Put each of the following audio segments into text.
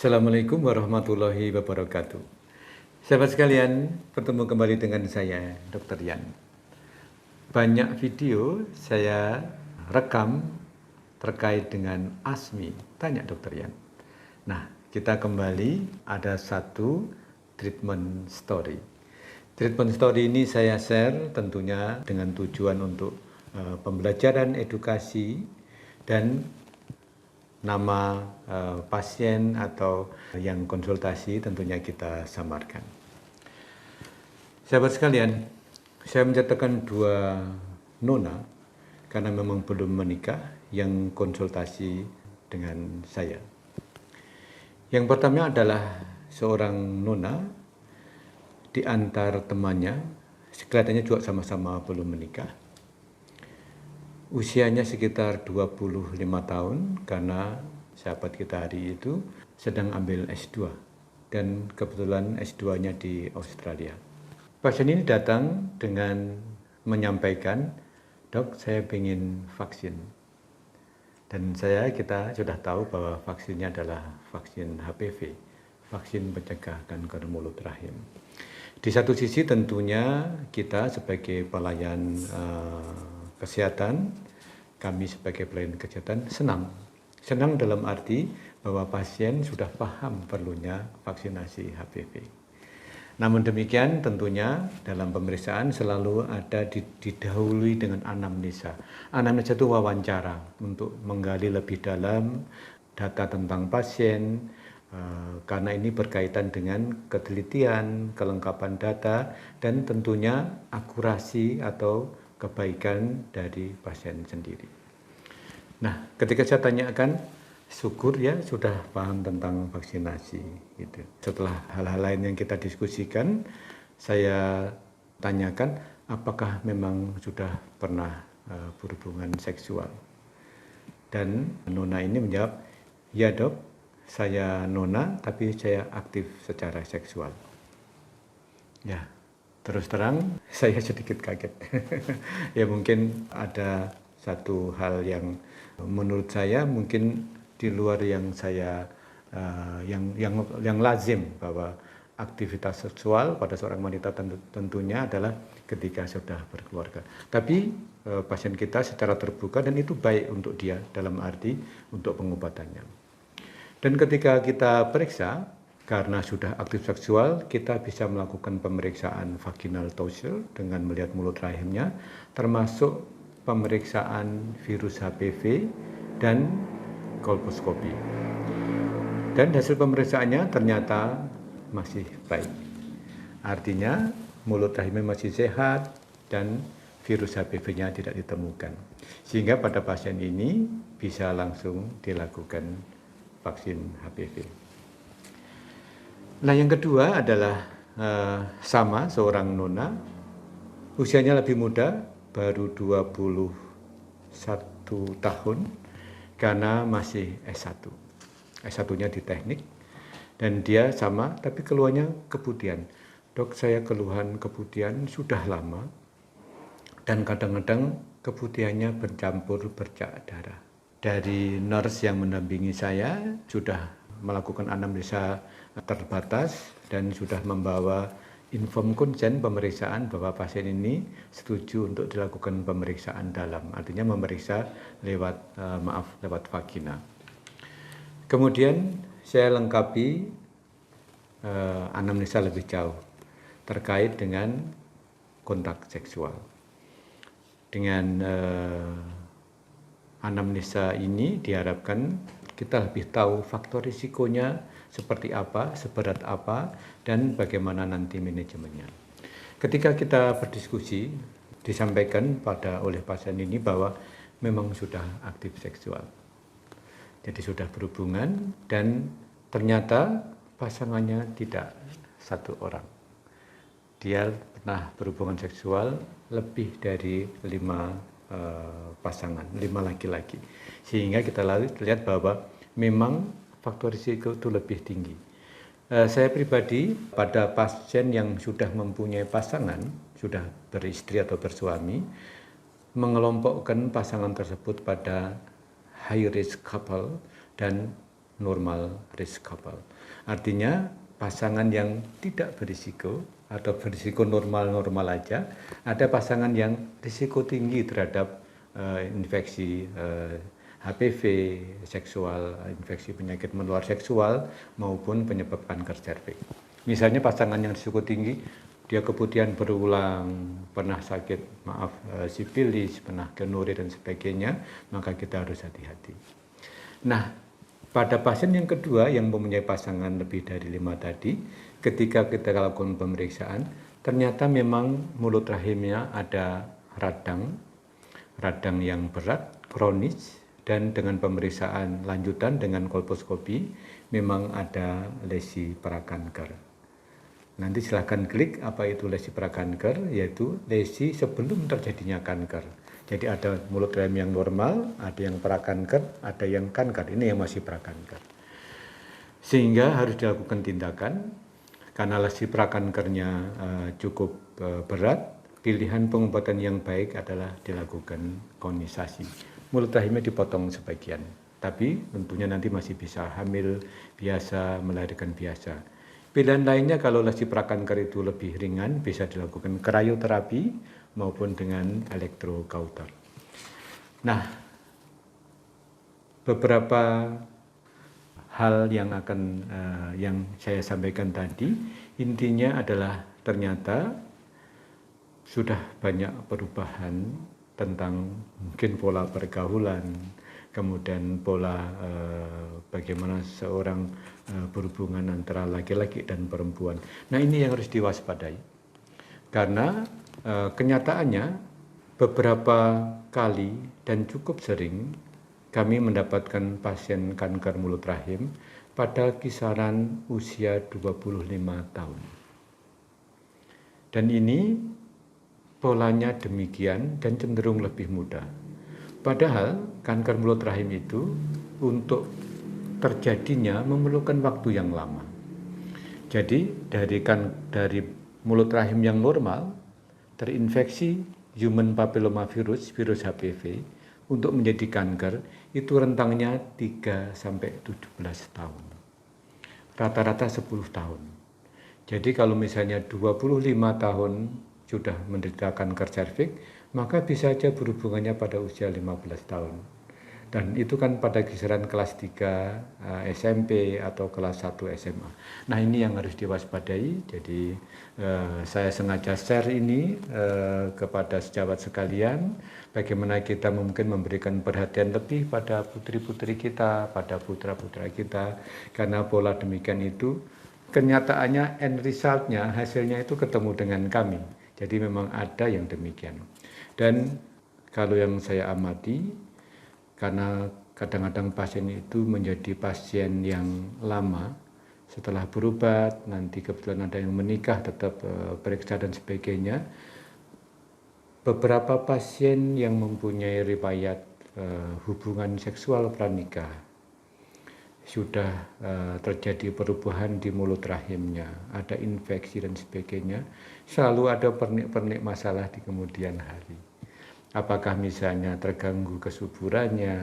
Assalamualaikum warahmatullahi wabarakatuh. Sahabat sekalian, bertemu kembali dengan saya, Dr. Yan. Banyak video saya rekam terkait dengan ASMI. Tanya Dr. Yan. Nah, kita kembali ada satu treatment story. Treatment story ini saya share tentunya dengan tujuan untuk pembelajaran edukasi dan nama pasien atau yang konsultasi tentunya kita samarkan. Sahabat sekalian, saya mencatatkan dua nona karena memang belum menikah yang konsultasi dengan saya. Yang pertama adalah seorang nona di antar temannya, kelihatannya juga sama-sama belum menikah. Usianya sekitar 25 tahun karena sahabat kita hari itu sedang ambil S2 dan kebetulan S2-nya di Australia. Pasien ini datang dengan menyampaikan, "Dok, saya ingin vaksin." Dan kita sudah tahu bahwa vaksinnya adalah vaksin HPV, vaksin pencegah kanker mulut rahim. Di satu sisi tentunya kita sebagai pelayan kesehatan, kami sebagai pelayan kesehatan senang dalam arti bahwa pasien sudah paham perlunya vaksinasi HPV. Namun demikian tentunya dalam pemeriksaan selalu ada didahului dengan anamnesa. Anamnesa itu wawancara untuk menggali lebih dalam data tentang pasien, karena ini berkaitan dengan ketelitian, kelengkapan data, dan tentunya akurasi atau kebaikan dari pasien sendiri. Nah, ketika saya tanyakan, syukur ya sudah paham tentang vaksinasi. Gitu. Setelah hal-hal lain yang kita diskusikan, saya tanyakan apakah memang sudah pernah berhubungan seksual. Dan nona ini menjawab, "Ya dok, saya nona tapi saya aktif secara seksual." Ya. Terus terang, saya sedikit kaget. Ya mungkin ada satu hal yang menurut saya mungkin di luar yang saya yang lazim, bahwa aktivitas seksual pada seorang wanita tentunya adalah ketika sudah berkeluarga. Tapi pasien kita secara terbuka dan itu baik untuk dia dalam arti untuk pengobatannya. Dan ketika kita periksa, karena sudah aktif seksual, kita bisa melakukan pemeriksaan vaginal toucher dengan melihat mulut rahimnya, termasuk pemeriksaan virus HPV dan kolposkopi. Dan hasil pemeriksaannya ternyata masih baik. Artinya mulut rahimnya masih sehat dan virus HPV-nya tidak ditemukan. Sehingga pada pasien ini bisa langsung dilakukan vaksin HPV. Nah, yang kedua adalah sama seorang nona, usianya lebih muda, baru 21 tahun, karena masih S1. S1-nya di teknik, dan dia sama, tapi keluhannya keputihan. "Dok, saya keluhan keputihan sudah lama, dan kadang-kadang keputihannya bercampur bercak darah." Dari nurse yang mendampingi saya sudah melakukan anamnesa terbatas dan sudah membawa inform consent pemeriksaan bahwa pasien ini setuju untuk dilakukan pemeriksaan dalam, artinya memeriksa lewat vagina. Kemudian saya lengkapi anamnesa lebih jauh terkait dengan kontak seksual. Dengan anamnesa ini diharapkan kita lebih tahu faktor risikonya seperti apa, seberat apa, dan bagaimana nanti manajemennya. Ketika kita berdiskusi, disampaikan oleh pasien ini bahwa memang sudah aktif seksual. Jadi sudah berhubungan dan ternyata pasangannya tidak satu orang. Dia pernah berhubungan seksual lebih dari 5 pasangan, 5 laki-laki. Sehingga kita lihat bahwa memang faktor risiko itu lebih tinggi. Saya pribadi pada pasien yang sudah mempunyai pasangan, sudah beristri atau bersuami, mengelompokkan pasangan tersebut pada high risk couple dan normal risk couple. Artinya pasangan yang tidak berisiko atau berisiko normal-normal aja, ada pasangan yang risiko tinggi terhadap infeksi HPV seksual, infeksi penyakit menular seksual maupun penyebab kanker serviks. Misalnya pasangan yang risiko tinggi, dia keputihan berulang, pernah sakit sifilis, pernah gonorrea dan sebagainya, maka kita harus hati-hati. Nah, pada pasien yang kedua yang mempunyai pasangan lebih dari 5 tadi, ketika kita lakukan pemeriksaan, ternyata memang mulut rahimnya ada radang yang berat, kronis, dan dengan pemeriksaan lanjutan dengan kolposkopi memang ada lesi prakanker. Nanti silahkan klik apa itu lesi prakanker, yaitu lesi sebelum terjadinya kanker. Jadi ada mulut rahim yang normal, ada yang prakanker, ada yang kanker. Ini yang masih prakanker. Sehingga harus dilakukan tindakan, karena lesi prakankernya cukup berat, pilihan pengobatan yang baik adalah dilakukan konisasi. Mulut rahimnya dipotong sebagian, tapi tentunya nanti masih bisa hamil biasa, melahirkan biasa. Pilihan lainnya kalau lesi prakanker itu lebih ringan, bisa dilakukan krioterapi maupun dengan elektrokauter. Nah, beberapa hal yang yang saya sampaikan tadi, intinya adalah ternyata sudah banyak perubahan tentang mungkin pola pergaulan, kemudian pola bagaimana seorang berhubungan antara laki-laki dan perempuan. Nah, ini yang harus diwaspadai. Karena kenyataannya beberapa kali dan cukup sering kami mendapatkan pasien kanker mulut rahim pada kisaran usia 25 tahun. Dan ini polanya demikian dan cenderung lebih muda. Padahal kanker mulut rahim itu untuk terjadinya memerlukan waktu yang lama. Jadi dari mulut rahim yang normal terinfeksi human papilloma virus HPV untuk menjadi kanker itu rentangnya 3 sampai 17 tahun. Rata-rata 10 tahun. Jadi kalau misalnya 25 tahun sudah menderita kanker serviks, maka bisa saja berhubungannya pada usia 15 tahun. Dan itu kan pada kisaran kelas 3 SMP atau kelas 1 SMA. Nah, ini yang harus diwaspadai. Jadi saya sengaja share ini kepada sejawat sekalian, bagaimana kita mungkin memberikan perhatian lebih pada putri-putri kita, pada putra-putra kita, karena pola demikian itu kenyataannya end result-nya, hasilnya itu ketemu dengan kami. Jadi memang ada yang demikian. Dan kalau yang saya amati, karena kadang-kadang pasien itu menjadi pasien yang lama, setelah berobat, nanti kebetulan ada yang menikah, tetap periksa dan sebagainya. Beberapa pasien yang mempunyai riwayat hubungan seksual pranikah, sudah terjadi perubahan di mulut rahimnya, ada infeksi dan sebagainya, selalu ada pernik-pernik masalah di kemudian hari. Apakah misalnya terganggu kesuburannya,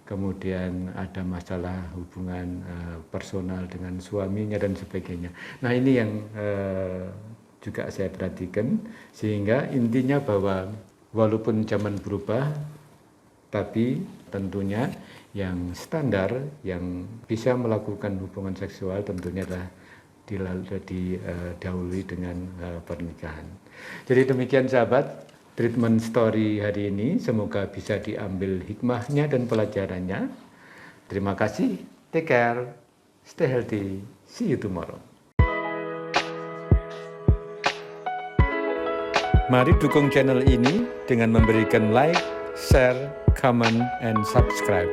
kemudian ada masalah hubungan personal dengan suaminya dan sebagainya. Nah, ini yang juga saya perhatikan, sehingga intinya bahwa walaupun zaman berubah, tapi tentunya yang standar yang bisa melakukan hubungan seksual tentunya adalah didahului dengan pernikahan. Jadi demikian sahabat, treatment story hari ini, semoga bisa diambil hikmahnya dan pelajarannya. Terima kasih, take care, stay healthy, see you tomorrow. Mari dukung channel ini dengan memberikan like, share, comment, and subscribe.